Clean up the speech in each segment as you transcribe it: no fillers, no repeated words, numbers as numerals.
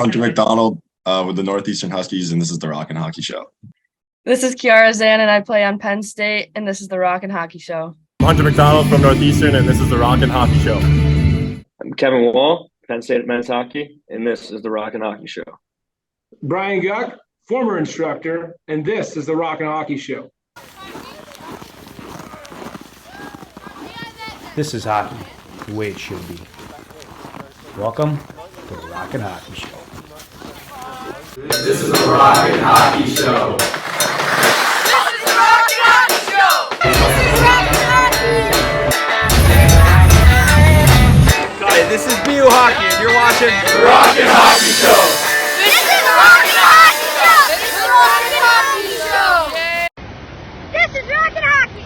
Hunter McDonald with the Northeastern Huskies, and this is the Rockin' Hockey Show. This is Kiara Zan, and I play on Penn State, and this is the Rockin' Hockey Show. I'm Hunter McDonald from Northeastern, and this is the Rockin' Hockey Show. I'm Kevin Wall, Penn State men's hockey, and this is the Rockin' Hockey Show. Brian Guck, former instructor, and this is the Rockin' Hockey Show. This is hockey, the way it should be. Welcome to the Rockin' Hockey Show. This is the Rockin' Hockey Show. This is the Rockin' Hockey Show. This is Rockin' Hockey. Hi, this is BU Hockey, and you're watching the Rockin' Hockey Show. This is the Rockin' Hockey Show. This is the Rockin' Hockey Show. This is Rockin' Hockey.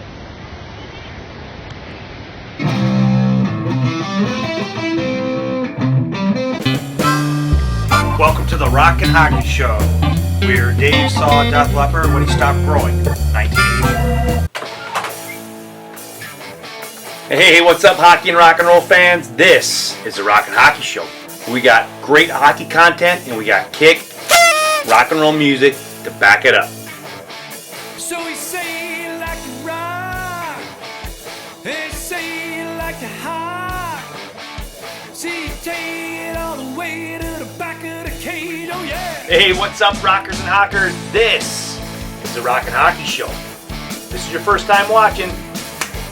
Welcome to the Rockin' Hockey Show, where Dave saw a death leopard when he stopped growing, 1984. Hey, what's up, hockey and rock and roll fans? This is the Rockin' Hockey Show. We got great hockey content, and we got kick, rock and roll music to back it up. So we say you like to rock, and say you like to hop. See you take it all the way to the back of the cage, oh yeah. Hey, what's up, rockers and hockers? This is the Rockin' Hockey Show. If this is your first time watching,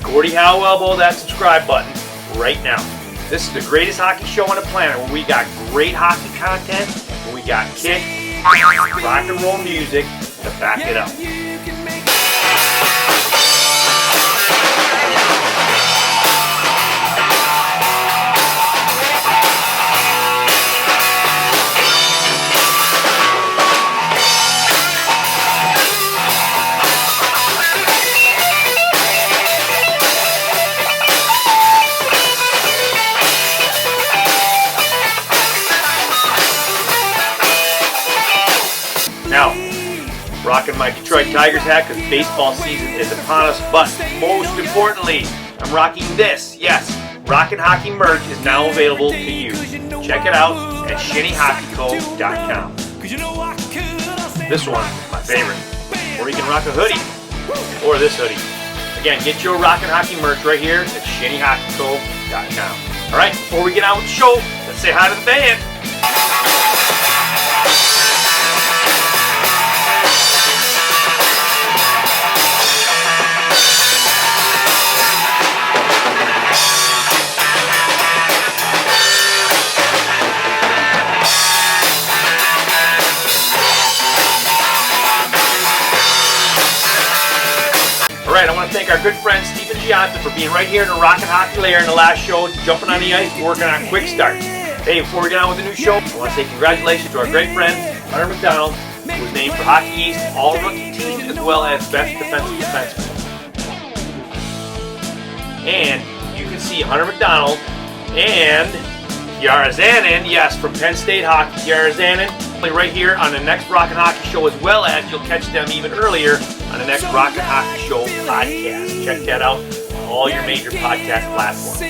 Gordie Howe elbow that subscribe button right now. This is the greatest hockey show on the planet, where we got great hockey content, where we got kick, rock and roll music to back it up. Now, rocking my Detroit Tigers hat because baseball season is upon us, but most importantly, I'm rocking this. Yes, Rockin' Hockey merch is now available to you. Check it out at shinnyhockeyco.com. This one, my favorite. Or you can rock a hoodie, or this hoodie. Again, get your Rockin' Hockey merch right here at shinnyhockeyco.com. All right, before we get on with the show, let's say hi to the band. All right, I want to thank our good friend Stephen Gianza for being right here in the Rockin' Hockey Lair in the last show, jumping on the ice, working on quick starts. Hey, before we get on with the new show, I want to say congratulations to our great friend Hunter McDonald, who was named for Hockey East All-Rookie Team as well as Best Defensive Defenseman. And you can see Hunter McDonald and Kiara Zanin, yes, from Penn State Hockey, Kiara Zanin, right here on the next Rockin' Hockey Show, as well as you'll catch them even earlier on the next Rockin' Hockey Show podcast. Check that out on all your major podcast platforms.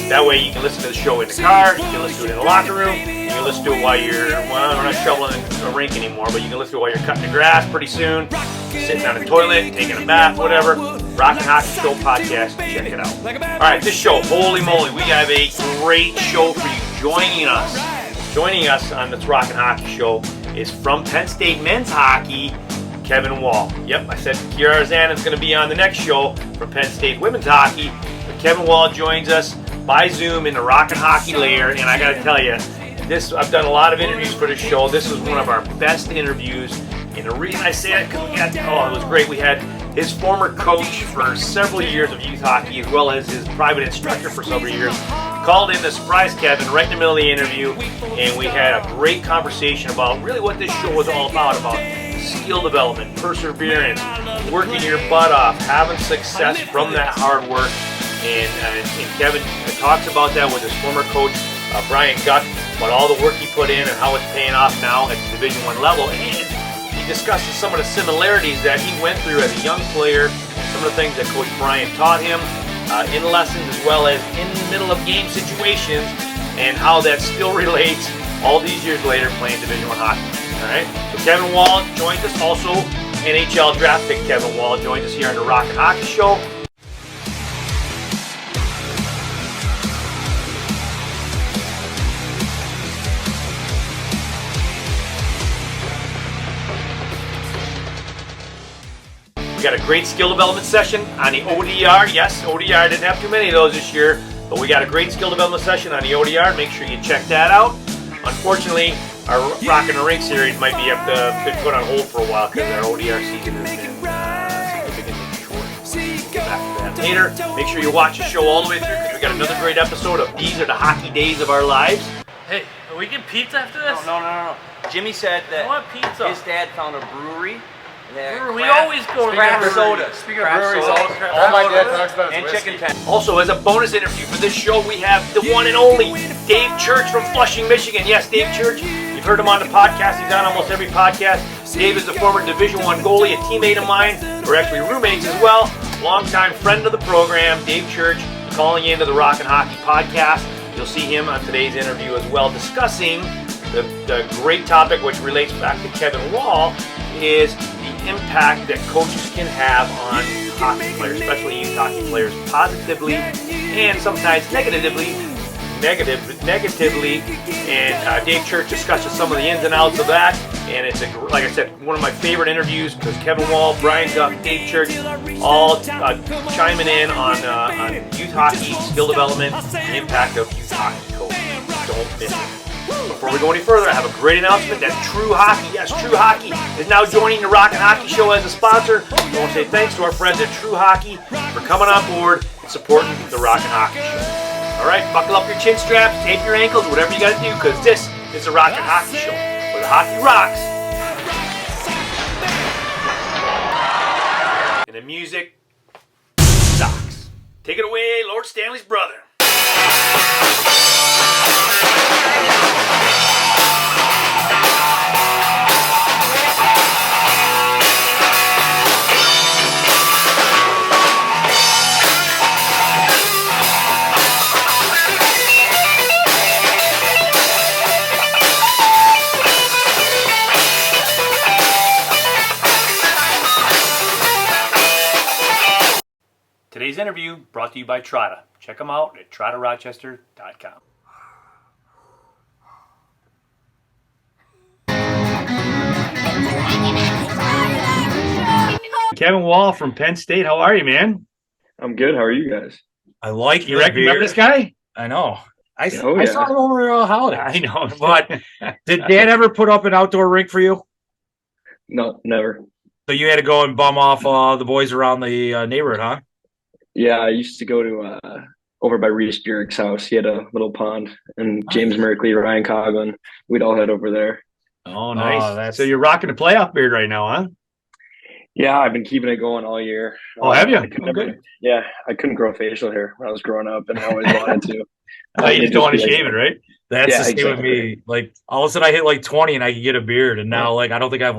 That way you can listen to the show in the car, you can listen to it in the locker room, you can listen to it while you're, well, we're not shoveling a rink anymore, but you can listen to it while you're cutting the grass pretty soon, sitting on the toilet, taking a bath, whatever. Rockin' Hockey Show podcast, check it out. All right, this show, holy moly, we have a great show for you. Joining us on this Rockin' Hockey Show is from Penn State men's hockey, Kevin Wall. Yep, I said Kiara Zan is going to be on the next show from Penn State women's hockey, but Kevin Wall joins us by Zoom in the Rockin' Hockey Lair, and I got to tell you, I've done a lot of interviews for this show. This was one of our best interviews, and the reason I say that because it was great. We had his former coach for several years of youth hockey, as well as his private instructor for several years, called in to surprise Kevin right in the middle of the interview, and we had a great conversation about really what this show was all about skill development, perseverance, working your butt off, having success from that hard work. And Kevin talks about that with his former coach, Brian Guck, about all the work he put in and how it's paying off now at the Division I level. And he discusses some of the similarities that he went through as a young player, some of the things that Coach Brian taught him in lessons as well as in the middle of game situations, and how that still relates all these years later playing Division I hockey. All right. So Kevin Wall joins us. Also, NHL draft pick Kevin Wall joins us here on the Rockin' Hockey Show. We got a great skill development session on the ODR. Yes, ODR didn't have too many of those this year, but we got a great skill development session on the ODR. Make sure you check that out. Unfortunately, our Rockin' the Rink series might be been put on hold for a while because our ODR season has been significantly short. Get back to that later. Make sure you watch the show all the way through because we got another great episode of These Are the Hockey Days of Our Lives. Hey, are we getting pizza after this? No. Jimmy said I that want pizza. his dad found a brewery. We always go to craft breweries. soda. Speaking of Craft breweries, soda. all my dad talks about is And whiskey. chicken tenders. Also, as a bonus interview for this show, we have the one and only Dave Church from Flushing, Michigan. Yes, Dave Church. You've heard him on the podcast. He's on almost every podcast. Dave is a former Division I goalie, a teammate of mine. We're actually roommates as well. Longtime friend of the program, Dave Church, calling into the Rockin' Hockey podcast. You'll see him on today's interview as well, discussing the great topic which relates back to Kevin Wall, is the impact that coaches can have on hockey players, especially youth hockey players, positively and sometimes negatively. And Dave Church discusses some of the ins and outs of that. And it's, like I said, one of my favorite interviews because Kevin Wall, Brian Guck, Dave Church, all chiming in on youth hockey, skill development, the impact of youth hockey coaching. Don't miss it. Before we go any further, I have a great announcement that True Hockey, yes, True Hockey, is now joining the Rockin' Hockey Show as a sponsor. I want to say thanks to our friends at True Hockey for coming on board and supporting the Rockin' Hockey Show. All right, buckle up your chin straps, tape your ankles, whatever you got to do, because this is the Rockin' Hockey Show, where the hockey rocks. And the music sucks. Take it away, Lord Stanley's brother. Today's interview brought to you by Trotta. Check them out at trottarochester.com. Kevin Wall from Penn State, how are you, man? I'm good. How are you guys? I like You remember this guy? I know. I Oh, yeah. saw him over holidays. I know. But did Dad ever put up an outdoor rink for you? No, never. So you had to go and bum off the boys around the neighborhood, huh? Yeah, I used to go to over by Reese Burick's house. He had a little pond, and James Merkley, Ryan Coughlin, we'd all head over there. Oh, nice. So you're rocking a playoff beard right now, huh? Yeah, I've been keeping it going all year. Oh, have you? I couldn't grow facial hair when I was growing up, and I always wanted to. You just don't want to shave it, right? That's Yeah, the same with me. Like all of a sudden I hit like 20 and I could get a beard, and now like I don't think I've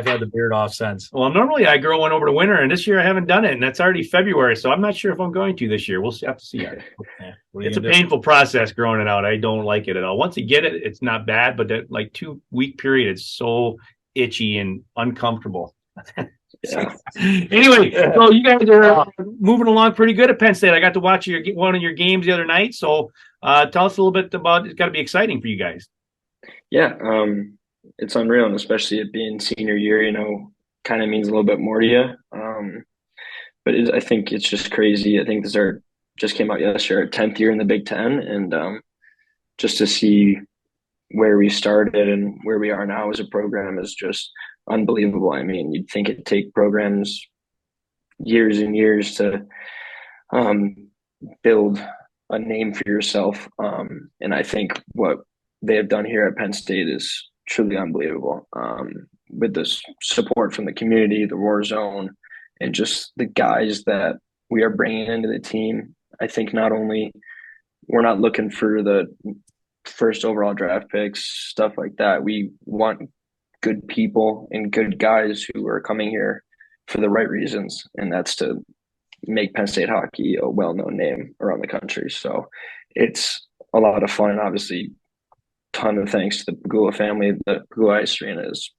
had the beard off since. Well, normally I grow one over the winter, and this year I haven't done it, and that's already February, so I'm not sure if I'm going to this year. We'll have to see. It's a painful process growing it out. I don't like it at all. Once you get it, it's not bad, but that like 2-week period, it's so itchy and uncomfortable. Yeah. Anyway, so you guys are moving along pretty good at Penn State. I got to watch one of your games the other night. So tell us a little bit about. It's got to be exciting for you guys. Yeah, it's unreal, and especially it being senior year, kind of means a little bit more to you. But I think it's just crazy. I think this just came out yesterday, our 10th year in the Big Ten, and just to see where we started and where we are now as a program is just unbelievable. I mean, you'd think it'd take programs years and years to build a name for yourself. And I think what they have done here at Penn State is truly unbelievable. With this support from the community, the War Zone, and just the guys that we are bringing into the team. I think not only we're not looking for the first overall draft picks, stuff like that. We want good people and good guys who are coming here for the right reasons, and that's to make Penn State hockey a well-known name around the country. So it's a lot of fun, and obviously ton of thanks to the Pagula family. The Pagula Ice Arena is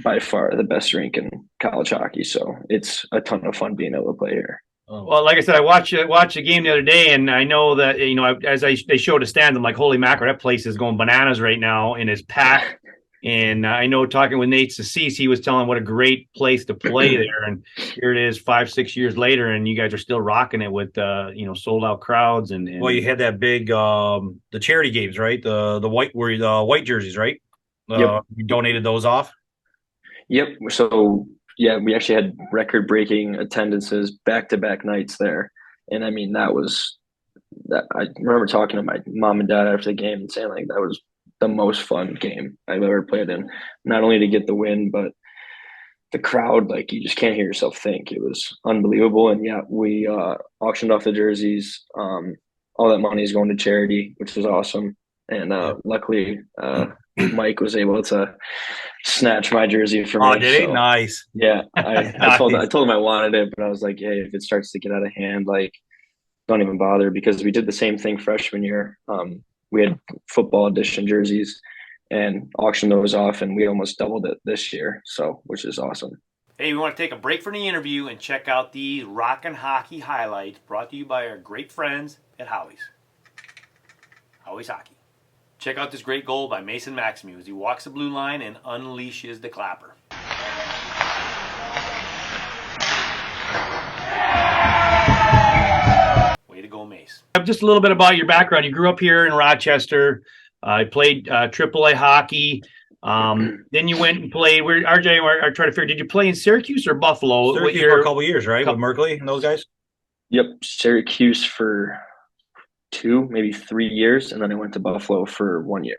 by far the best rink in college hockey, so it's a ton of fun being able to play here. Well, like I said, I watched the game the other day, and I know that they showed a stand, I'm like, holy mackerel, that place is going bananas right now and is packed. And I know talking with Nate Sassis, he was telling what a great place to play there. And here it is 5-6 years later, and you guys are still rocking it with sold out crowds. And well, you had that big the charity games, right? The white jerseys, right? Yep. You donated those off. Yep. So yeah, we actually had record breaking attendances back-to-back nights there. And I mean, that I remember talking to my mom and dad after the game and saying like that was the most fun game I've ever played in. Not only to get the win, but the crowd, like you just can't hear yourself think. It was unbelievable. And yeah, we auctioned off the jerseys. All that money is going to charity, which was awesome. And luckily Mike was able to snatch my jersey from me. Oh, did he? Nice. Yeah. I told him I wanted it, but I was like, hey, if it starts to get out of hand, like don't even bother, because we did the same thing freshman year. We had football edition jerseys and auctioned those off, and we almost doubled it this year, so which is awesome. Hey, we want to take a break from the interview and check out the Rockin' Hockey highlights brought to you by our great friends at Howie's. Howie's Hockey. Check out this great goal by Mason Maximou as he walks the blue line and unleashes the clapper. Way to go, Mace. Just a little bit about your background. You grew up here in Rochester. I played AAA hockey. Then you went and played. Where RJ? I try to figure. Did you play in Syracuse or Buffalo? Syracuse for a couple of years, right? With Merkley and those guys. Yep, Syracuse for 2, maybe 3 years, and then I went to Buffalo for 1 year.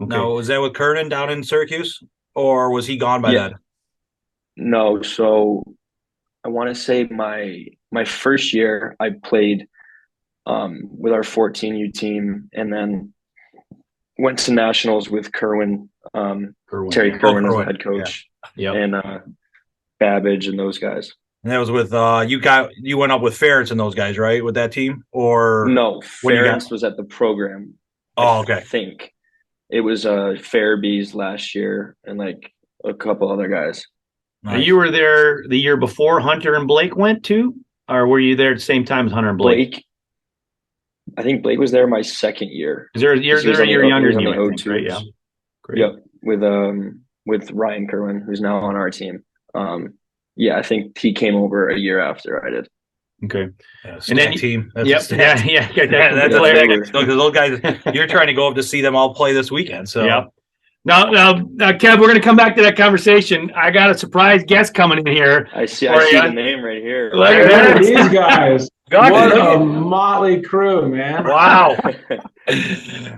Okay. Now, was that with Kernan down in Syracuse, or was he gone by then? No, so I want to say my first year I played with our 14U team, and then went to nationals with Terry Kerwin as the head coach, and Babbage and those guys. And that was with you went up with Ferentz and those guys, right? With that team, or no? Ferentz was at the program. Oh, okay. I think it was Fairbees last year and like a couple other guys. Nice. You were there the year before Hunter and Blake went too, or were you there at the same time as Hunter and Blake? I think Blake was there my second year. They're a year younger than you, I think, right? Yeah. Great. Yep. With Ryan Kerwin, who's now on our team. Yeah, I think he came over a year after I did. Okay. And then team. That's that's hilarious. Because those guys, you're trying to go up to see them all play this weekend. So yeah. Now, Kev, we're going to come back to that conversation. I got a surprise guest coming in here. I see the name right here. Look at these guys. What a motley crew, man. Wow.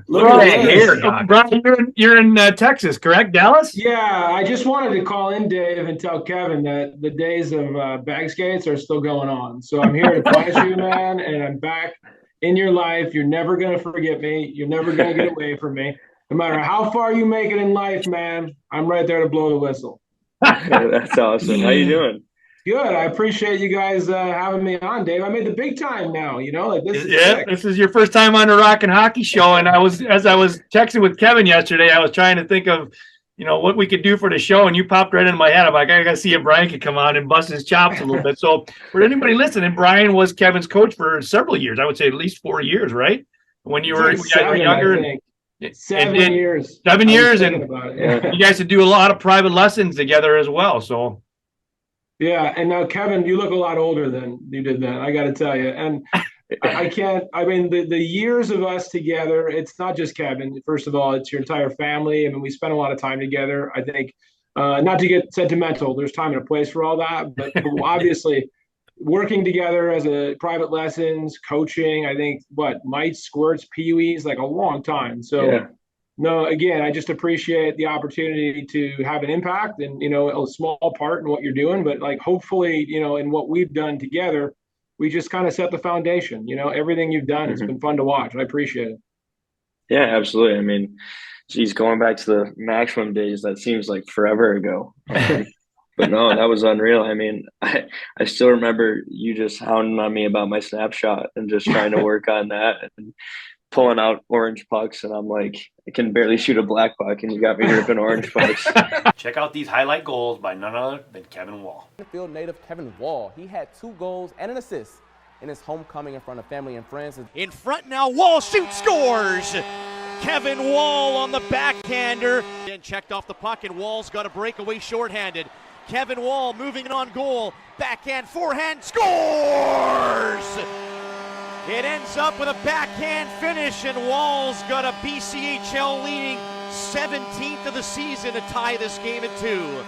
Look at here. Brian, you're in Texas, correct? Dallas? Yeah, I just wanted to call in, Dave, and tell Kevin that the days of bag skates are still going on. So I'm here to punish you, man, and I'm back in your life. You're never going to forget me. You're never going to get away from me. No matter how far you make it in life, man, I'm right there to blow the whistle. That's awesome. How you doing? Good. I appreciate you guys having me on, Dave. I made the big time now. This is sick. This is your first time on the Rockin' Hockey Show, and as I was texting with Kevin yesterday, I was trying to think of what we could do for the show, and you popped right into my head. I'm like, I gotta see if Brian could come on and bust his chops a little bit. So for anybody listening, Brian was Kevin's coach for several years. I would say at least 4 years, right? When you were younger. 7 years. 7 years, and you guys would do a lot of private lessons together as well. So, yeah. And now, Kevin, you look a lot older than you did then. I got to tell you, and I can't. I mean, the years of us together. It's not just Kevin. First of all, it's your entire family. I mean, we spent a lot of time together. I think, not to get sentimental. There's time and a place for all that, but obviously. Working together as a private lessons, coaching, I think mites, squirts, peewees, like a long time. So no, again, I just appreciate the opportunity to have an impact and, a small part in what you're doing, but like, hopefully, in what we've done together, we just kind of set the foundation, everything you've done. It's been fun to watch. I appreciate it. Yeah, absolutely. I mean, geez, going back to the maximum days, that seems like forever ago. But no, that was unreal. I mean, I still remember you just hounding on me about my snapshot and just trying to work on that. And pulling out orange pucks, and I'm like, I can barely shoot a black puck, and you got me ripping orange pucks. Check out these highlight goals by none other than Kevin Wall. Field native Kevin Wall. He had 2 goals and an assist in his homecoming in front of family and friends. In front now, Wall shoots, scores! Kevin Wall on the backhander. And checked off the puck, and Wall's got a breakaway shorthanded. Kevin Wall moving it on goal. Backhand, forehand, scores! It ends up with a backhand finish, and Wall's got a BCHL leading 17th of the season to tie this game at 2.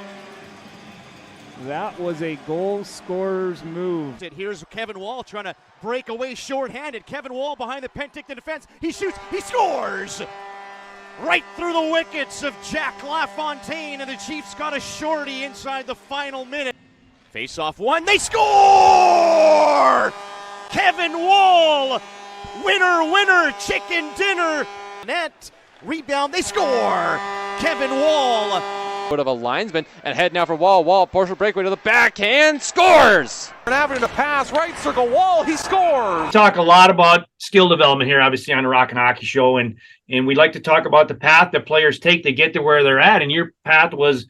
That was a goal scorer's move. Here's Kevin Wall trying to break away shorthanded. Kevin Wall behind the Penticton defense. He shoots, he scores! Right through the wickets of Jack LaFontaine, and the Chiefs got a shorty inside the final minute. Face-off one, they score! Kevin Wall, winner, winner, chicken dinner. Net, rebound, they score! Kevin Wall. Foot of a linesman, and head now for Wall. Wall, partial breakaway to the backhand, scores! An avenue to pass, right circle, Wall, he scores! Talk a lot about skill development here, obviously, on the Rock and Hockey Show, and we like to talk about the path that players take to get to where they're at, and your path was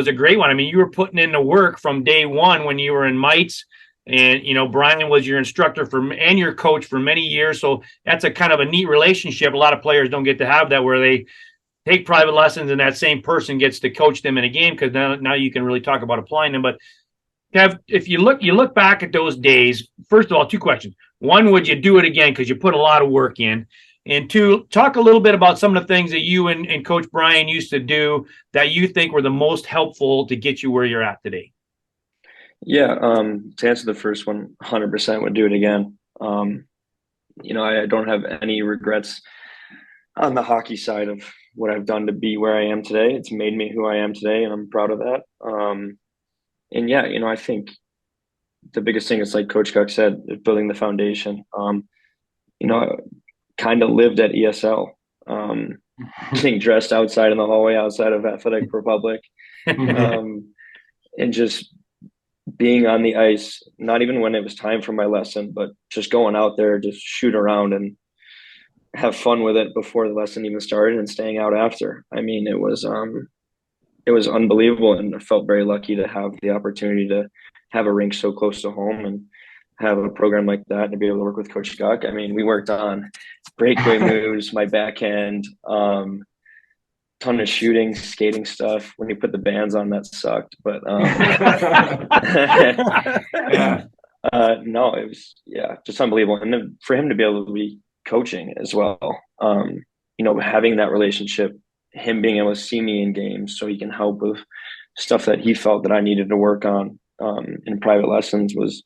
a great one. I mean, you were putting in the work from day one when you were in mites, and, you know, Brian was your instructor and your coach for many years, so that's a kind of a neat relationship. A lot of players don't get to have that, where they take private lessons and that same person gets to coach them in a game, because now you can really talk about applying them. But Kev, if you look back at those days, first of all, 2 questions. 1, would you do it again because you put a lot of work in? And 2, talk a little bit about some of the things that you and Coach Brian used to do that you think were the most helpful to get you where you're at today. Yeah, to answer the first one, 100% would do it again. You know, I don't have any regrets on the hockey side of what I've done to be where I am today. It's made me who I am today, and I'm proud of that. And yeah, you know, I think the biggest thing is, like Coach Guck said, building the foundation. You know, I kind of lived at ESL, getting dressed outside in the hallway outside of Athletic Republic, and just being on the ice, not even when it was time for my lesson, but just going out there, just shoot around and have fun with it before the lesson even started, and staying out after. I mean, it was unbelievable, and I felt very lucky to have the opportunity to have a rink so close to home and have a program like that, and to be able to work with Coach Guck. I mean, we worked on breakaway moves, my backhand, ton of shooting, skating stuff. When you put the bands on, that sucked, but no, it was, yeah, just unbelievable. And then for him to be able to be coaching as well, you know, having that relationship, him being able to see me in games so he can help with stuff that he felt that I needed to work on in private lessons was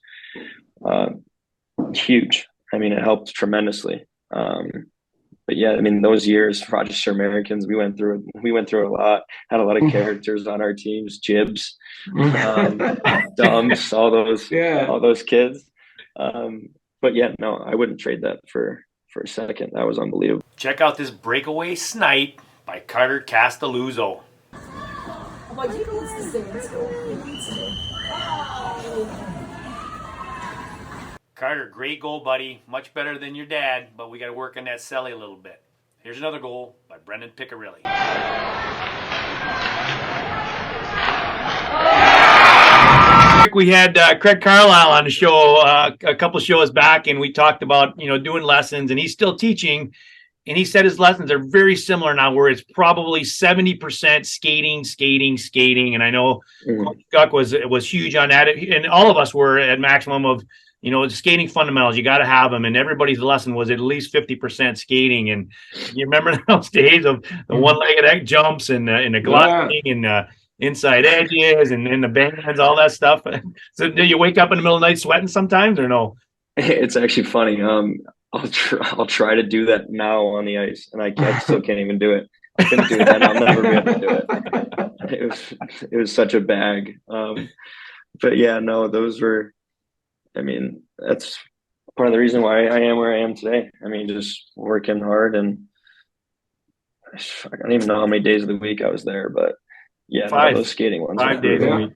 huge. I mean, it helped tremendously. But yeah, I mean, those years, Rochester Americans, we went through a lot, had a lot of characters on our teams, Jibs, Dumps, all those kids. But yeah, no, I wouldn't trade that for a second. That was unbelievable. Check out this breakaway snipe by Carter Castelluzzo. Carter, great goal, buddy. Much better than your dad, but we got to work on that celly a little bit. Here's another goal by Brendan Piccirilli. We had Craig Carlisle on the show a couple of shows back, and we talked about, you know, doing lessons, and he's still teaching. And he said his lessons are very similar now, where it's probably 70% skating. And I know Coach Guck was huge on that. And all of us were at maximum of, you know, skating fundamentals. You got to have them. And everybody's lesson was at least 50% skating. And you remember those days of the one-legged egg jumps and the gliding and inside edges and the bands, all that stuff. So do you wake up in the middle of the night sweating sometimes or no? It's actually funny. I'll try to do that now on the ice, and I still can't even do it. I couldn't do it then. I'll never be able to do it. It was such a bag. But yeah, no, those were, I mean, that's part of the reason why I am where I am today. I mean, just working hard, and I don't even know how many days of the week I was there, but yeah, those skating ones. 5 days a week.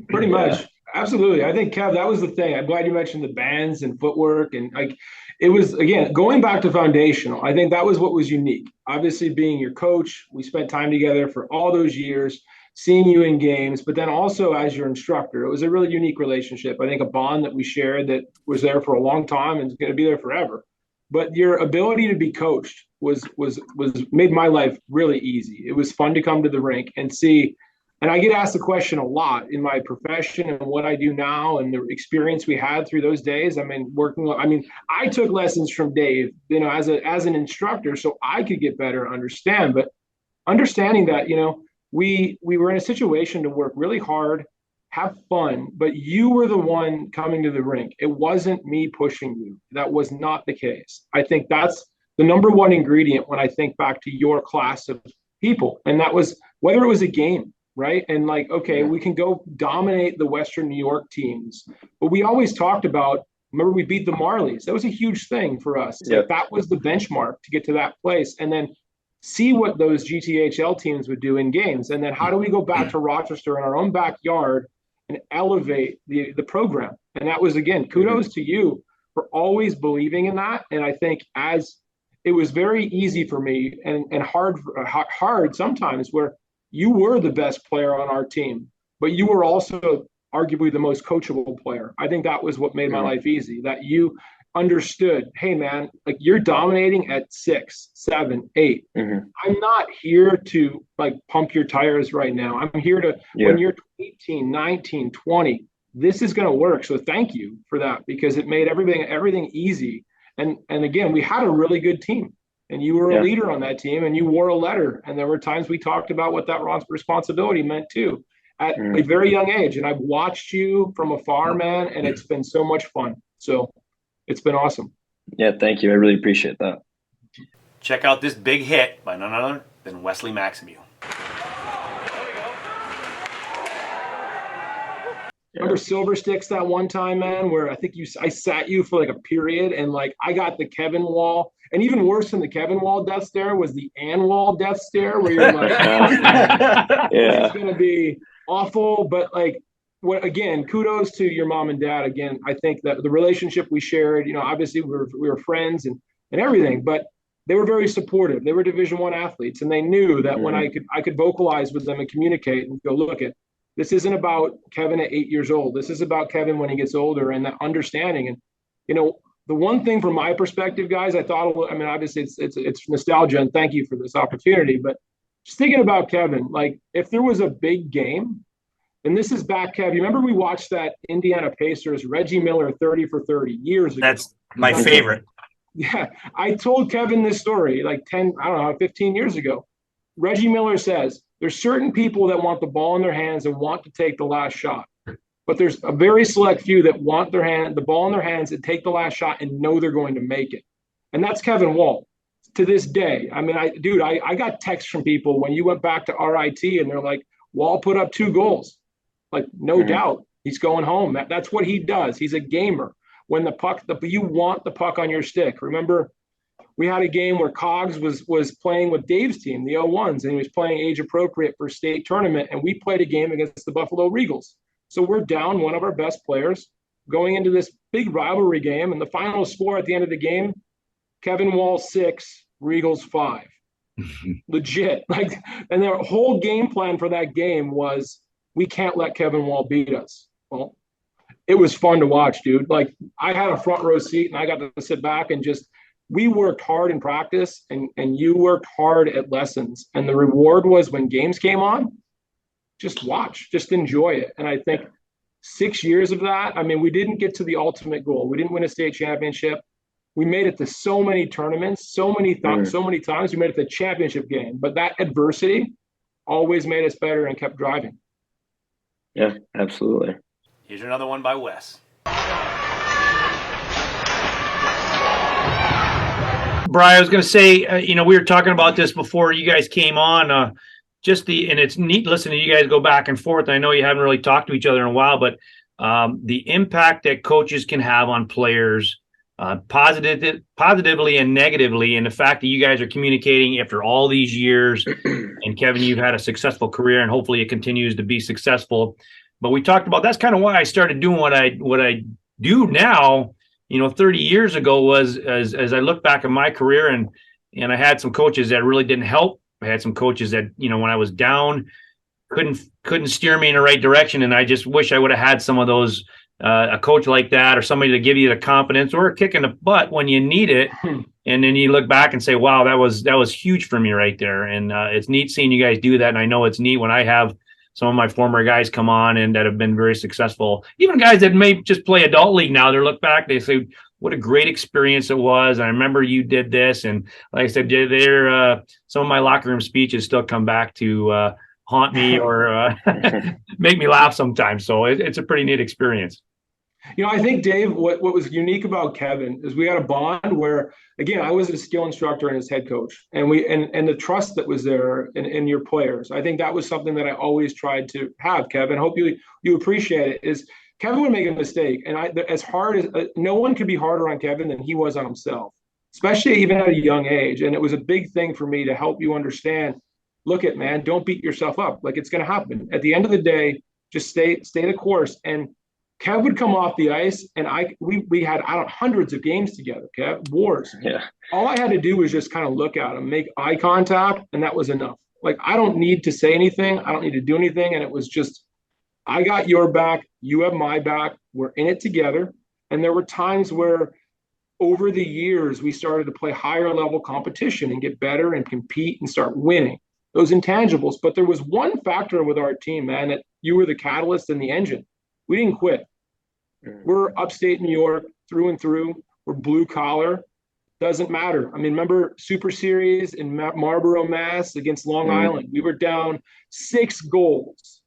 Pretty much. Absolutely. I think, Kev, that was the thing. I'm glad you mentioned the bands and footwork. And like, it was, again, going back to foundational, I think that was what was unique. Obviously, being your coach, we spent time together for all those years, seeing you in games, but then also as your instructor. It was a really unique relationship. I think a bond that we shared that was there for a long time and is going to be there forever. But your ability to be coached was made my life really easy. It was fun to come to the rink and see. And I get asked the question a lot in my profession and what I do now and the experience we had through those days. I mean, I took lessons from Dave, as an instructor, so I could get better and understand. But understanding that, we were in a situation to work really hard, have fun, but you were the one coming to the rink. It wasn't me pushing you. That was not the case. I think that's the number one ingredient when I think back to your class of people. And that was whether it was a game, right? And like, okay, we can go dominate the Western New York teams, but we always talked about, remember we beat the Marlies. That was a huge thing for us. Like, that was the benchmark to get to that place. And then see what those GTHL teams would do in games. And then how do we go back to Rochester in our own backyard and elevate the program? And that was, again, kudos to you for always believing in that. And I think as it was very easy for me and hard sometimes where you were the best player on our team, but you were also arguably the most coachable player. I think that was what made my life easy, that you understood, hey man, like you're dominating at 6, 7, 8. I'm not here to like pump your tires right now. I'm here to, when you're 18, 19, 20, this is going to work. So thank you for that, because it made everything easy. And again, we had a really good team. And you were a leader on that team, and you wore a letter. And there were times we talked about what that responsibility meant too, at a very young age. And I've watched you from afar, man, and it's been so much fun. So it's been awesome. Yeah, thank you. I really appreciate that. Check out this big hit by none other than Wesley Maximue. Remember Silver Sticks that one time, man, where I think I sat you for like a period, and like I got the Kevin Wall, and even worse than the Kevin Wall death stare was the Ann Wall death stare, where you're like, it's gonna be awful. But like, again, kudos to your mom and dad. Again, I think that the relationship we shared, obviously we were friends and everything, but they were very supportive. They were Division I athletes, and they knew that when I could vocalize with them and communicate and go, look at. This isn't about Kevin at 8 years old. This is about Kevin when he gets older, and that understanding. And, the one thing from my perspective, guys, obviously it's nostalgia, and thank you for this opportunity, but just thinking about Kevin, like if there was a big game, and this is back, Kev, you remember we watched that Indiana Pacers, Reggie Miller 30 for 30 years ago. That's my favorite. Yeah. I told Kevin this story like 15 years ago. Reggie Miller says, there's certain people that want the ball in their hands and want to take the last shot. But there's a very select few that want the ball in their hands and take the last shot and know they're going to make it. And that's Kevin Wall to this day. I mean, I got texts from people when you went back to RIT and they're like, Wall put up 2 goals. Like, no doubt, he's going home. That's what he does. He's a gamer. When you want the puck on your stick. Remember, we had a game where Cogs was playing with Dave's team, the 01s, and he was playing age appropriate for state tournament. And we played a game against the Buffalo Regals. So we're down one of our best players going into this big rivalry game. And the final score at the end of the game, Kevin Wall 6, Regals 5. Legit. And their whole game plan for that game was, we can't let Kevin Wall beat us. Well, it was fun to watch, dude. Like, I had a front row seat and I got to sit back and we worked hard in practice and you worked hard at lessons. And the reward was when games came on, just watch, just enjoy it. And I think 6 years of that, we didn't get to the ultimate goal. We didn't win a state championship. We made it to so many tournaments, so many times. We made it to the championship game. But that adversity always made us better and kept driving. Yeah, absolutely. Here's another one by Wes. Brian, I was going to say, we were talking about this before you guys came on. And it's neat listening to you guys go back and forth. I know you haven't really talked to each other in a while, but the impact that coaches can have on players, positively and negatively, and the fact that you guys are communicating after all these years, and Kevin, you've had a successful career, and hopefully it continues to be successful. But we talked about that's kind of why I started doing what I do now. 30 years ago was as I look back at my career, and I had some coaches that really didn't help. I had some coaches that, when I was down, couldn't steer me in the right direction. And I just wish I would have had some of those, a coach like that, or somebody to give you the confidence or a kick in the butt when you need it. And then you look back and say, wow, that was huge for me right there. And it's neat seeing you guys do that. And I know it's neat when I have some of my former guys come on and that have been very successful, even guys that may just play adult league now. They look back, they say, what a great experience it was. And I remember you did this. And like I said, some of my locker room speeches still come back to haunt me or make me laugh sometimes. So it's a pretty neat experience. I think, Dave, what was unique about Kevin is we had a bond where, again, I was a skill instructor and his head coach, and the trust that was there in your players. I think that was something that I always tried to have, Kevin. Hope you appreciate it. Is Kevin would make a mistake, and no one could be harder on Kevin than he was on himself, especially even at a young age. And it was a big thing for me to help you understand. Look at, man, don't beat yourself up. Like, it's going to happen. At the end of the day, just stay the course. And Kev would come off the ice, and we had hundreds of games together, Kev, wars. Yeah. All I had to do was just kind of look at him, make eye contact, and that was enough. Like, I don't need to say anything. I don't need to do anything. And it was just, I got your back. You have my back. We're in it together. And there were times where over the years, we started to play higher level competition and get better and compete and start winning those intangibles. But there was one factor with our team, man, that you were the catalyst and the engine. We didn't quit. We're upstate New York through and through. We're blue collar. Doesn't matter. I mean, remember Super Series in Marlborough, Mass against Long Island? We were down 6 goals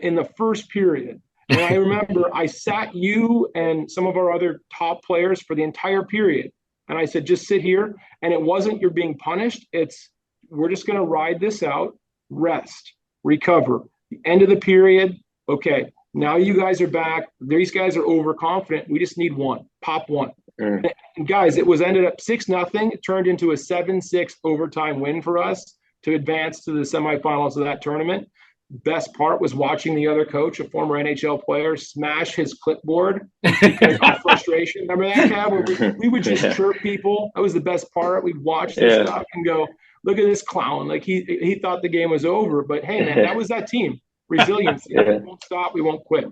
in the first period. And I remember I sat you and some of our other top players for the entire period. And I said, just sit here. And it wasn't you're being punished. It's we're just going to ride this out, rest, recover. The end of the period, okay. Now you guys are back. These guys are overconfident. We just need one. Pop one. And guys, it was ended up 6-0. It turned into a 7-6 overtime win for us to advance to the semifinals of that tournament. Best part was watching the other coach, a former NHL player, smash his clipboard because of frustration. Remember that, Cav? We would just chirp people. That was the best part. We'd watch this stuff and go, look at this clown. Like he thought the game was over. But, hey, man, that was that team. Resiliency. We won't stop. We won't quit.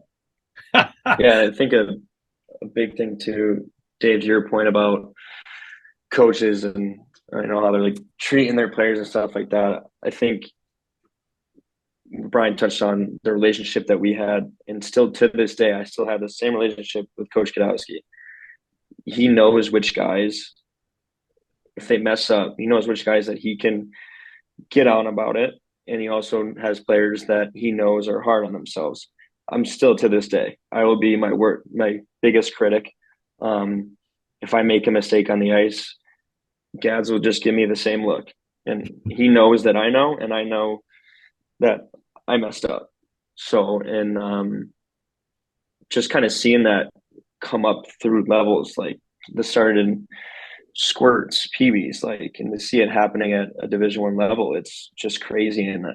Yeah, I think a big thing too, Dave, to your point about coaches and how they're like treating their players and stuff like that. I think Brian touched on the relationship that we had, and still to this day, I still have the same relationship with Coach Kadowski. He knows which guys, if they mess up, he knows which guys that he can get on about it. And he also has players that he knows are hard on themselves. I'm still, to this day, I will be my biggest critic. If I make a mistake on the ice, Gads will just give me the same look. And he knows that I know, and I know that I messed up. So, and just kind of seeing that come up through levels, like this started in squirts, peewees, like, and to see it happening at a Division I level, it's just crazy. And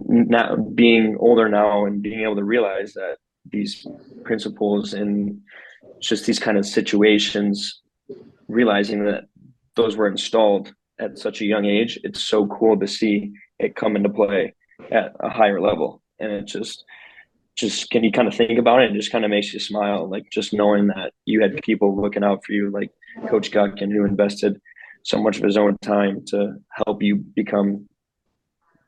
now being older now and being able to realize that these principles and just these kind of situations, realizing that those were installed at such a young age, it's so cool to see it come into play at a higher level. And it just can you kind of think about it, and just kind of makes you smile, like just knowing that you had people looking out for you, like Coach Guck, and who invested so much of his own time to help you become,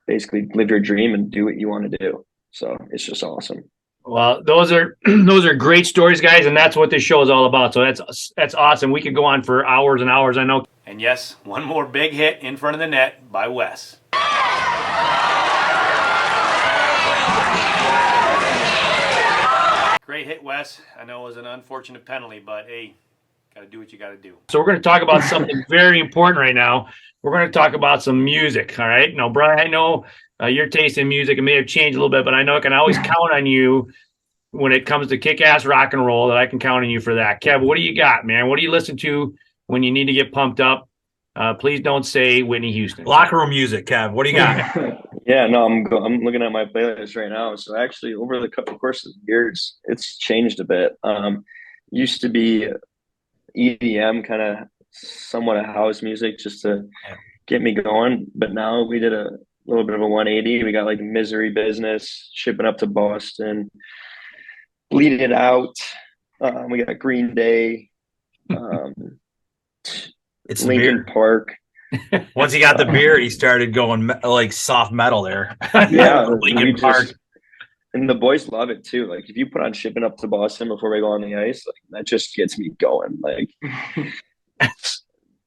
basically live your dream and do what you want to do. So it's just awesome. Well, those are great stories, guys, and that's what this show is all about. So that's awesome. We could go on for hours and hours, I know. And yes, one more big hit in front of the net by Wes. Great hit, Wes. I know it was an unfortunate penalty, but hey, got to do what you got to do. So we're going to talk about something very important right now. We're going to talk about some music, all right? Now, Brian, I know your taste in music, it may have changed a little bit, but I know I can always count on you when it comes to kick-ass rock and roll, that I can count on you for that. Kev, what do you got, man? What do you listen to when you need to get pumped up? Please don't say Whitney Houston. Locker room music, Kev. What do you got? Yeah, no, I'm looking at my playlist right now. So actually, over the course of years, it's changed a bit. Used to be EDM, kind of somewhat of house music, just to get me going. But now we did a little bit of a 180. We got like Misery Business, Shipping Up to Boston, Bleed It Out. We got Green Day. It's Linkin Park. Once he got the beer, he started going like soft metal there. Yeah, Linkin Park. And the boys love it too. Like if you put on Shipping Up to Boston before we go on the ice, like that just gets me going. Like,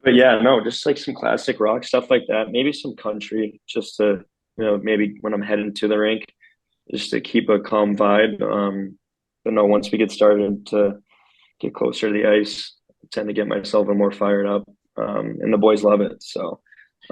but yeah, no, just like some classic rock stuff like that. Maybe some country, just to maybe when I'm heading to the rink, just to keep a calm vibe. But no, once we get started to get closer to the ice, I tend to get myself more fired up. And the boys love it. So,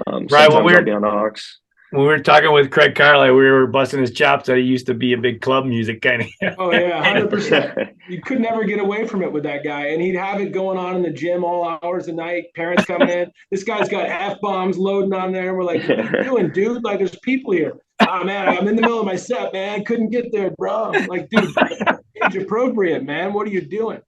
right, when I'll be on the Hawks. When we were talking with Craig Carlisle, we were busting his chops that he used to be a big club music kind of. Oh yeah, 100%. You could never get away from it with that guy, and he'd have it going on in the gym all hours of the night. Parents coming in, this guy's got F-bombs loading on there. We're like, "What are you doing, dude? Like, there's people here." Oh man, I'm in the middle of my set, man. Couldn't get there, bro. I'm like, dude, age appropriate, man. What are you doing?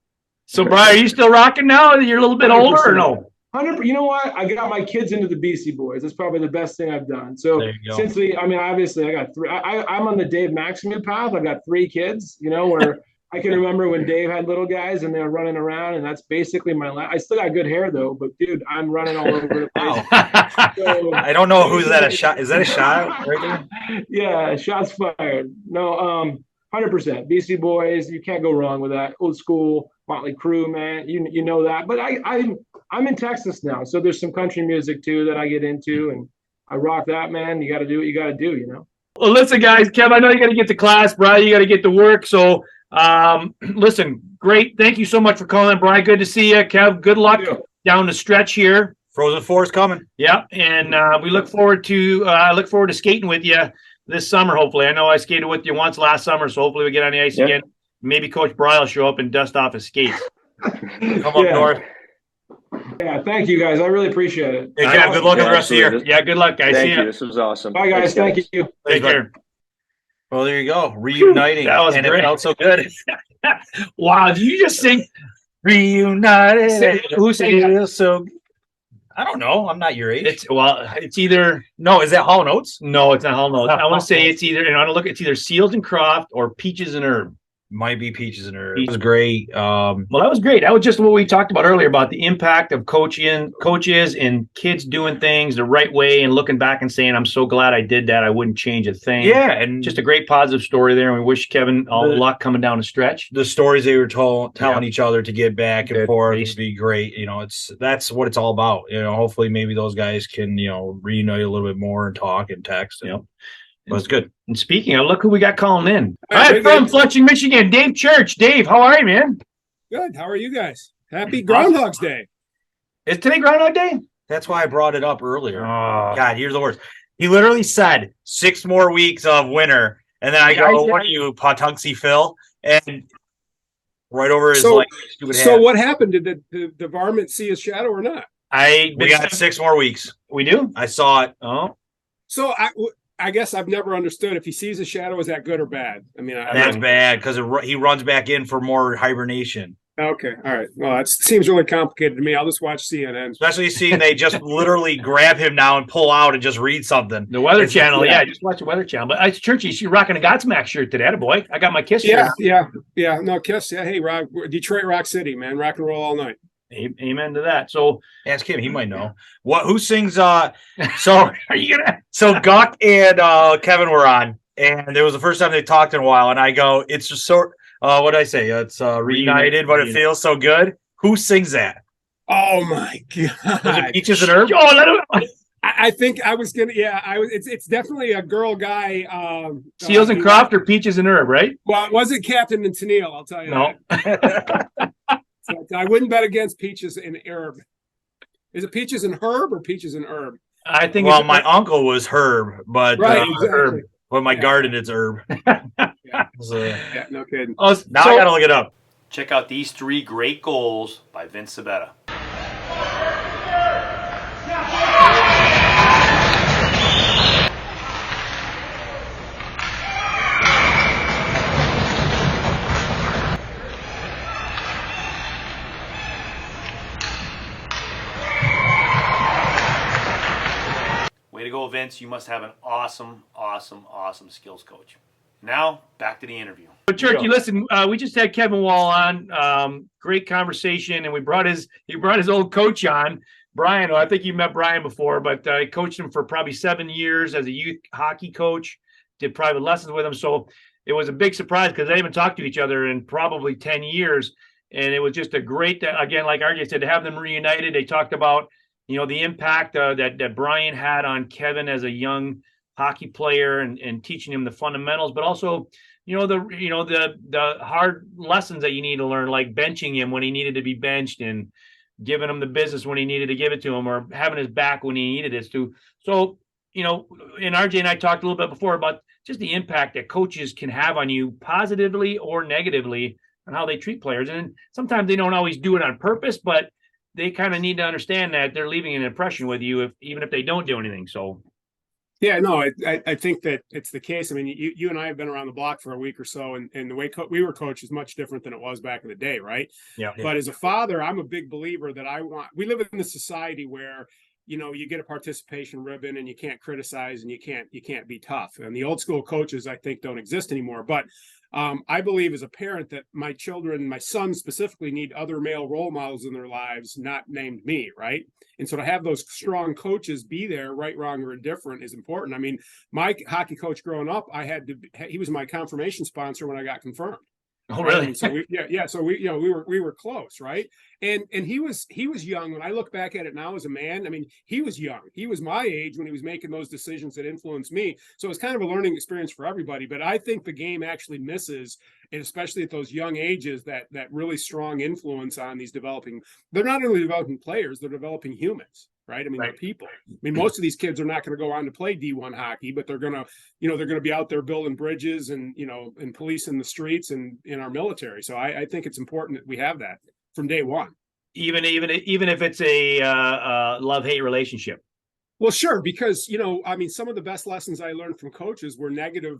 So, Brian, are you still rocking now? You're a little bit older, or no? 100%. You know what? I got my kids into the Beastie Boys. That's probably the best thing I've done. So since obviously I got three. I'm on the Dave Maximum path. I've got 3 kids. Where I can remember when Dave had little guys and they were running around, and that's basically my life. I still got good hair though, but dude, I'm running all over the place. So, I don't know who's that a shot. Is that a shot right there? Yeah, shots fired. No, 100%. Beastie Boys. You can't go wrong with that. Old school Motley Crue, man. You know that. But I'm in Texas now, so there's some country music too that I get into, and I rock that, man. You got to do what you got to do, Well, listen, guys, Kev, I know you got to get to class, Brian. You got to get to work. So, listen, great. Thank you so much for calling, Brian. Good to see you, Kev. Good luck down the stretch here. Frozen Four's coming. Yeah, and we look forward to skating with you this summer. Hopefully, I know I skated with you once last summer, so hopefully we get on the ice again. Maybe Coach Brian will show up and dust off his skates. Come up north. Yeah, thank you guys. I really appreciate it. Hey, Kev, good luck on the rest of the year. Yeah, good luck, guys. Thank you. This was awesome. Bye, guys. Thank you. Take care. Well, there you go. Reuniting. That was and great. It felt so good. Wow, did you just sing Reunited? Who sang that? So I don't know. I'm not your age. It's either no. Is that Hall Notes? No, it's not Hall Notes. I want to say it's either, and I want to look. It's either Seals and Croft or Peaches and Herb. Might be Peaches and Herb. It was great. Well, that was great. That was just what we talked about earlier about the impact of coaches and kids doing things the right way and looking back and saying, "I'm so glad I did that. I wouldn't change a thing." Yeah, and just a great positive story there. And we wish Kevin all the luck coming down the stretch. The stories they were telling each other to get back and forth would be great. That's what it's all about. Hopefully maybe those guys can reunite a little bit more and talk and text. But it's good. And speaking of, look who we got calling in. All right, from Flushing, Michigan, Dave Church. Dave, how are you, man? Good. How are you guys? Happy Groundhog's Day. Is today Groundhog Day? That's why I brought it up earlier. Oh. God, here's the worst. He literally said 6 more weeks of winter. And then I go, what are you, Patunksy Phil? And right over his stupid hat. So what happened? Did the varmint see his shadow or not? We got 6 more weeks. We do? I saw it. Oh. So I guess I've never understood if he sees a shadow, is that good or bad? I mean, that's bad because he runs back in for more hibernation. Okay, all right. Well, that seems really complicated to me. I'll just watch CNN. Especially seeing they just literally grab him now and pull out and just read something. The Weather Channel, just watch the Weather Channel. But it's Churchy. She's rocking a Godsmack shirt today, boy. I got my Kiss shirt. Yeah. No, Kiss. Yeah, hey, Detroit Rock City, man. Rock and roll all night. Amen to that. So ask him; he might know. Who sings? So are you gonna? So Guck and Kevin were on, and it was the first time they talked in a while. And I go, it's just so. What did I say? It's reunited, but it feels so good. Who sings that? Oh my god! Was it Peaches and Herb? I think I was gonna. Yeah, It's definitely a girl guy. Seals and Croft or Peaches and Herb, right? Well, it wasn't Captain and Tennille. I'll tell you. No. I wouldn't bet against Peaches and Herb. Is it Peaches and Herb or Peaches and Herb? I think. Well, my uncle was Herb, but exactly. Herb. But my garden is Herb. Yeah, no kidding. Now I gotta look it up. Check out these 3 great goals by Vince Sabetta. to go, Vince. You must have an awesome, awesome, awesome skills coach. Now, back to the interview. So, Turkey, listen, we just had Kevin Wall on. Great conversation, and he brought his old coach on, Brian. I think you met Brian before, but I coached him for probably 7 years as a youth hockey coach, did private lessons with him. So it was a big surprise because they haven't talked to each other in probably 10 years. And it was just a great, again, like RJ said, to have them reunited. They talked about, the impact that Brian had on Kevin as a young hockey player and teaching him the fundamentals, but also, the hard lessons that you need to learn, like benching him when he needed to be benched and giving him the business when he needed to give it to him, or having his back when he needed it to. So, and RJ and I talked a little bit before about just the impact that coaches can have on you positively or negatively on how they treat players. And sometimes they don't always do it on purpose, but they kind of need to understand that they're leaving an impression with you, even if they don't do anything. So. Yeah, no, I think that it's the case. I mean, you and I have been around the block for a week or so, and the way we were coached is much different than it was back in the day, right? Yeah. But as a father, I'm a big believer that we live in a society where, you get a participation ribbon and you can't criticize and you can't be tough. And the old school coaches, I think, don't exist anymore. But I believe as a parent that my children, my sons specifically, need other male role models in their lives, not named me, right? And so to have those strong coaches be there, right, wrong, or indifferent, is important. I mean, my hockey coach growing up, he was my confirmation sponsor when I got confirmed. Oh, really? And so we were close, right? And he was young. When I look back at it now as a man, I mean, he was young. He was my age when he was making those decisions that influenced me. So it's kind of a learning experience for everybody. But I think the game actually misses, and especially at those young ages, that really strong influence on these developing. They're not only developing players; they're developing humans. Right. I mean, they're people. I mean, most of these kids are not going to go on to play D1 hockey, but they're going to be out there building bridges and policing the streets and in our military. So I think it's important that we have that from day one. Even if it's a love-hate relationship. Well, sure, because, some of the best lessons I learned from coaches were negative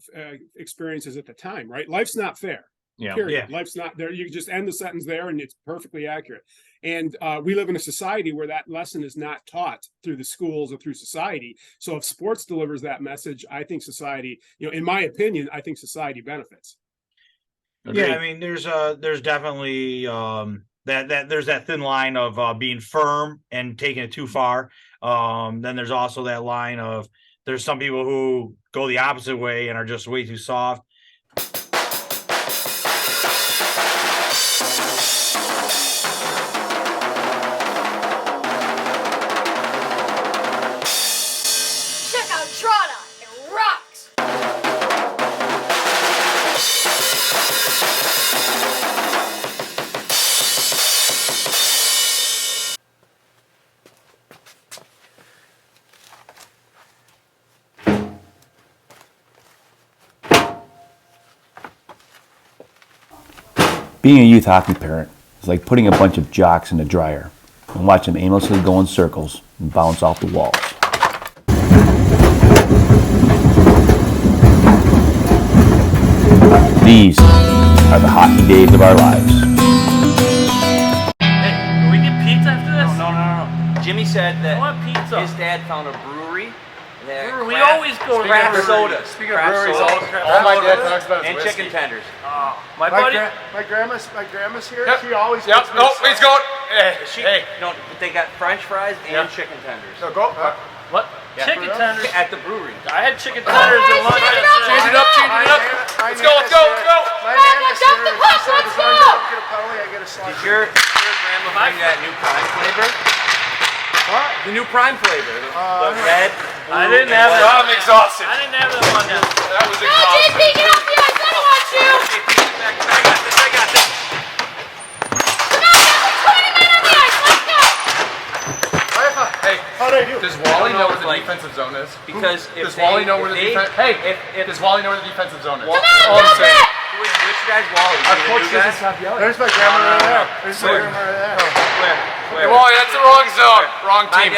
experiences at the time, right? Life's not fair. Yeah. Period. Yeah. Life's not there. You can just end the sentence there and it's perfectly accurate. And we live in a society where that lesson is not taught through the schools or through society. So if sports delivers that message, I think society, in my opinion, I think society benefits. Agreed. Yeah, I mean, there's definitely there's that thin line of being firm and taking it too far. Then there's also that line of there's some people who go the opposite way and are just way too soft. Being a youth hockey parent is like putting a bunch of jocks in a dryer and watch them aimlessly go in circles and bounce off the walls. These are the hockey days of our lives. Hey, can we get pizza after this? No. Jimmy said that I want pizza. his dad found a brewery. We always go to craft breweries. soda. Speaking of breweries, all my dad talks about is and whiskey. chicken tenders. My buddy. My grandma's here. Yep. She always. Yep. gets me Oh, some. he's going. No, they got French fries and chicken tenders. So go. What? Yeah. Chicken tenders at the brewery. I had chicken tenders at lunch. Change it up. Let's go. My nana said her, she said, as long as I don't get a penalty, I get a slot. Did your grandma bring that new prime flavor? What? The new prime flavor. The red. I didn't have that. I'm exhausted. I didn't have that one now. That was No, exhausting. JP, get off the ice. I don't want you. I got this. Come on, get 20 men on the ice. Let's go. Hey, How'd I do? does Wally know where the like- defensive zone is? Because if Does Wally know where the defense? Hey, does Wally know where the defensive zone is? Come on, I'm saying. Which guy's Wally? Our The coach new guy? doesn't stop yelling. There's my grandma right there. There's my Where? grandma right there. Hey, Wally, that's the wrong zone. Wrong team.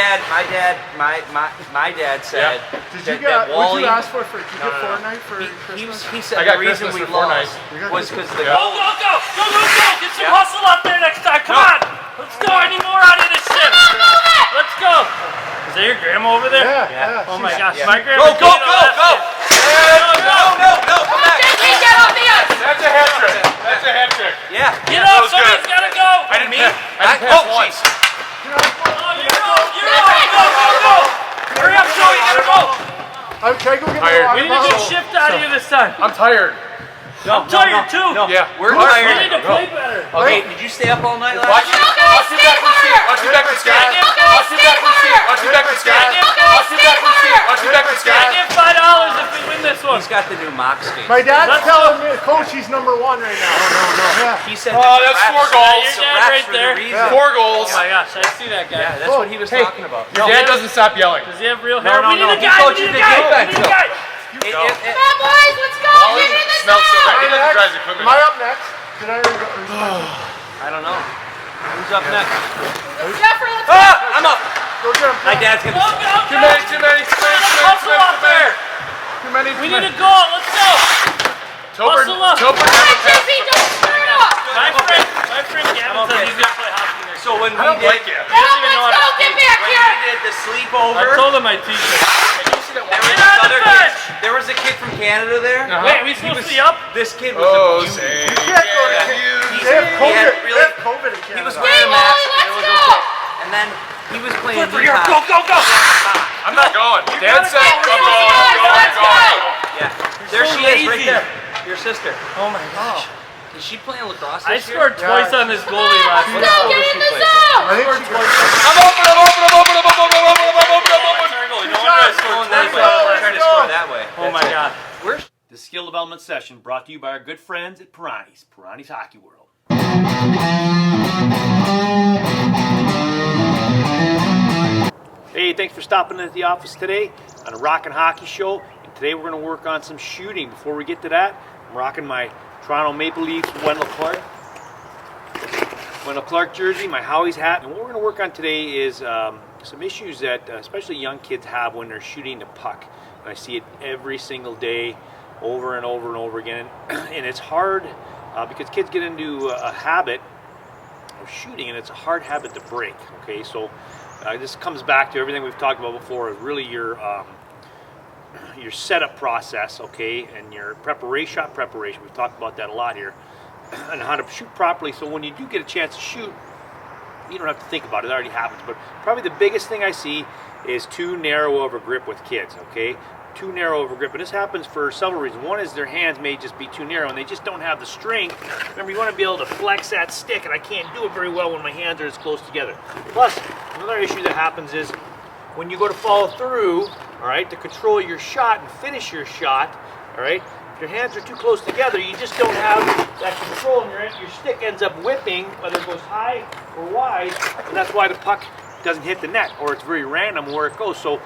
My dad said Did you that get? Wally. What'd you ask for? Did you get Fortnite for Christmas? He said I got the reason Christmas we for Fortnite. lost was because the Go. Get some hustle out there next time. Come on. Let's go. I need more out of this shit. Let's go. Is that your grandma over there? Yeah. Oh my God. gosh. Yeah. My Go, grandma. go, go, go! No, come back. Get off the ice. That's a hat trick. That's a hat trick. Yeah. Get up, somebody's got to go. I didn't mean. Oh, jeez. Go. Hurry up, Joey, you gotta go. Can I go get Tired. my We need to get shift out of here this time. I'm tired. I'm tired too. Yeah, We're We tired. need to play better. Okay, did you stay up all night Watch last it. night? Watch it back and see it. Watch it back and see it. Watch it back and see it. Watch it back and see it. Watch it back and see it. Watch it back and see I it. give $5 if we win this one. He's got the new mock skate. My dad's Let's telling me, Coach, he's #1 right now. No. He said Oh, that's 4 goals. Your dad right there. 4 goals. Oh my gosh, I see that guy. Yeah, that's what he was talking about. Your dad doesn't stop yelling. Does he have real hair? No, We need a he guy. coaches We need a the guy. defense, We need a guy. Come on, boys, let's go. Wally Get in the smells so bad. He zone. doesn't drive his equipment. Am I up next? Did I already go? I don't know. Who's up next? Jeffrey, let's go. Ah, I'm up. Go get him. My dad's gonna. Too many. Hustle up there. Too many. We need a goal. Let's go. Hustle up. Topper Come never on, Jesse, don't screw it up. My friend Gavin said he's gonna play hockey next So when I don't like it. Now let's go. Get back when here. we did the I sleepover, told him I'd teach him. there was a kid from Canada there. Wait, we supposed to be up? This kid was Oh, a beauty. say They have COVID. They have COVID in He Canada. was wearing a mask. And it was okay. And then he was playing Go, go, go. I'm not going. Dad said I'm Let's going. Yeah. There so she is, right lazy. there. Your sister. Oh my gosh. Is she playing lacrosse I this year? scored twice on this goalie last go. night. Get in the zone. I think she got I'm open. No wonder I scored That twice. way. Trying to score that way. Oh my god. Where's The skill development session brought to you by our good friends at Pirani's Hockey World. Hey, thanks for stopping in at the office today on a Rockin' Hockey Show. And today we're going to work on some shooting. Before we get to that, I'm rocking my Toronto Maple Leafs Wendell Clark jersey, my Howie's hat. And what we're going to work on today is some issues that especially young kids have when they're shooting the puck. And I see it every single day, over and over and over again. And it's hard because kids get into a habit of shooting, and it's a hard habit to break. Okay, so this comes back to everything we've talked about before, is really your setup process, okay, and your shot preparation. We've talked about that a lot here, and how to shoot properly. So when you do get a chance to shoot, you don't have to think about it. It already happens. But probably the biggest thing I see is too narrow of a grip with kids, okay? Too narrow of a grip. And this happens for several reasons. One is their hands may just be too narrow and they just don't have the strength. Remember, you want to be able to flex that stick, and I can't do it very well when my hands are as close together. Plus, another issue that happens is when you go to follow through, all right, to control your shot and finish your shot, all right, if your hands are too close together, you just don't have that control, and your stick ends up whipping, whether it goes high or wide, and that's why the puck doesn't hit the net, or it's very random where it goes. So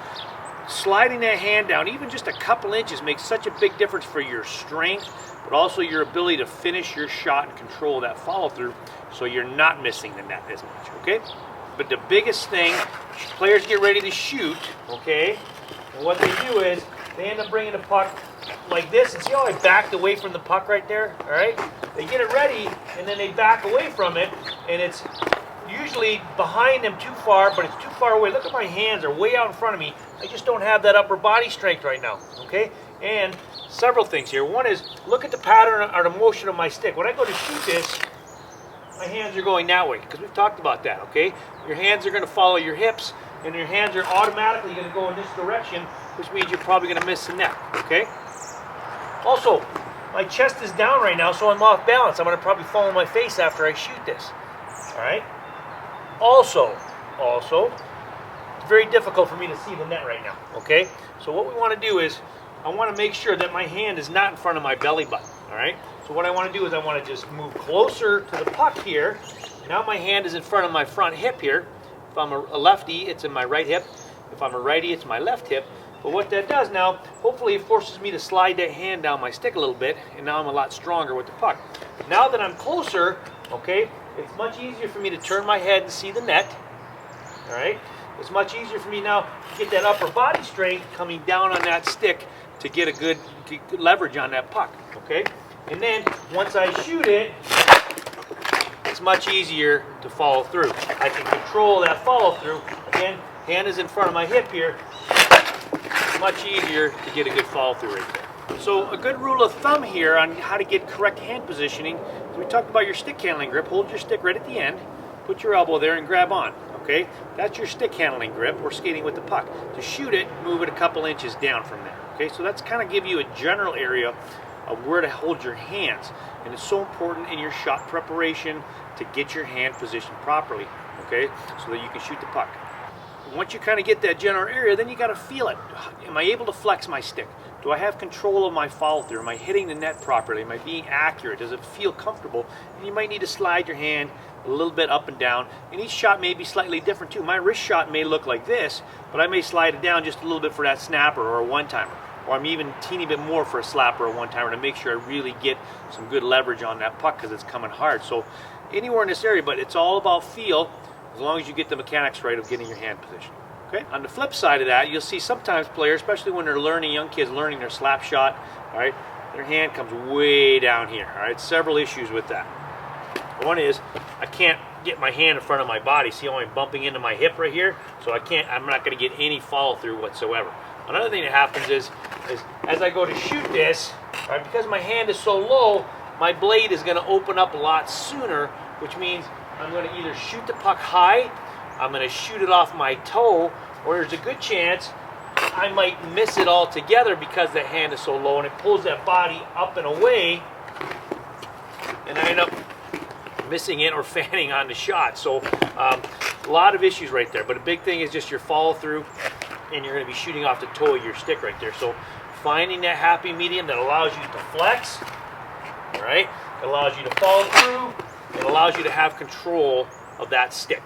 sliding that hand down even just a couple inches makes such a big difference for your strength, but also your ability to finish your shot and control that follow through, so you're not missing the net as much, okay? But the biggest thing, players get ready to shoot, okay, and what they do is they end up bringing the puck like this, and see how I backed away from the puck right there, all right? They get it ready, and then they back away from it, and it's usually behind them too far, but it's too far away. Look at my hands, are way out in front of me. I just don't have that upper body strength right now, okay? And several things here. One is, look at the pattern or the motion of my stick. When I go to shoot this, my hands are going that way, because we've talked about that, okay? Your hands are going to follow your hips, and your hands are automatically going to go in this direction, which means you're probably going to miss the net, okay? Also, my chest is down right now, so I'm off balance. I'm going to probably fall on my face after I shoot this, all right? Also, it's very difficult for me to see the net right now, okay? So what we want to do is, I want to make sure that my hand is not in front of my belly button, all right? So what I want to do is I want to just move closer to the puck here. Now my hand is in front of my front hip here. If I'm a lefty, it's in my right hip. If I'm a righty, it's my left hip. But what that does now, hopefully it forces me to slide that hand down my stick a little bit, and now I'm a lot stronger with the puck. Now that I'm closer, okay, it's much easier for me to turn my head and see the net, all right? It's much easier for me now to get that upper body strength coming down on that stick to get a good leverage on that puck, okay? And then once I shoot it, it's much easier to follow through. I can control that follow through. Again, hand is in front of my hip here. much easier to get a good follow through right there. So a good rule of thumb here on how to get correct hand positioning is we talked about your stick handling grip. Hold your stick right at the end, put your elbow there and grab on. Okay, that's your stick handling grip or skating with the puck. To shoot it, move it a couple inches down from there. Okay, so that's kind of give you a general area of where to hold your hands. And it's so important in your shot preparation to get your hand positioned properly, okay, so that you can shoot the puck. Once you kind of get that general area, then you got to feel it. Am I able to flex my stick? Do I have control of my follow through? Am I hitting the net properly? Am I being accurate? Does it feel comfortable? And you might need to slide your hand a little bit up and down. And each shot may be slightly different too. My wrist shot may look like this, but I may slide it down just a little bit for that snapper or a one-timer. Or I'm even a teeny bit more for a slapper or a one-timer to make sure I really get some good leverage on that puck because it's coming hard. So anywhere in this area, but it's all about feel as long as you get the mechanics right of getting your hand position. Okay. On the flip side of that, you'll see sometimes players, especially when they're learning, young kids learning their slap shot, all right, their hand comes way down here. All right, several issues with that. One is I can't get my hand in front of my body. See how I'm bumping into my hip right here? So I'm not going to get any follow through whatsoever. Another thing that happens is as I go to shoot this, right, because my hand is so low, my blade is going to open up a lot sooner, which means I'm going to either shoot the puck high, I'm going to shoot it off my toe, or there's a good chance I might miss it altogether because the hand is so low and it pulls that body up and away, and I end up missing it or fanning on the shot. So a lot of issues right there, but a big thing is just your follow through, and you're going to be shooting off the toe of your stick right there. So finding that happy medium that allows you to flex, all right, it allows you to follow through, it allows you to have control of that stick.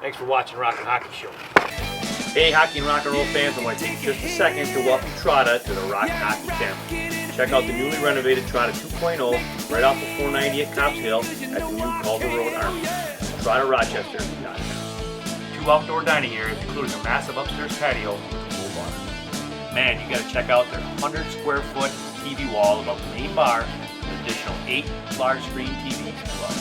Thanks for watching Rockin' Hockey Show. Hey, hockey and rock and roll fans, I want to take just a second to welcome Trotta to the Rockin' Hockey family. Check out the newly renovated Trotta 2.0 right off the 490 at Cops Hill at the new Culver Road Army. TrottaRochester.com. 2 outdoor dining areas, including a massive upstairs patio with a full bar. Man, you got to check out their 100 square foot TV wall above the main bar and an additional 8 large screen TVs as well.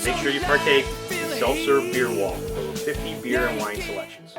Make sure you partake in the self-serve beer wall with over 50 beer and wine selections.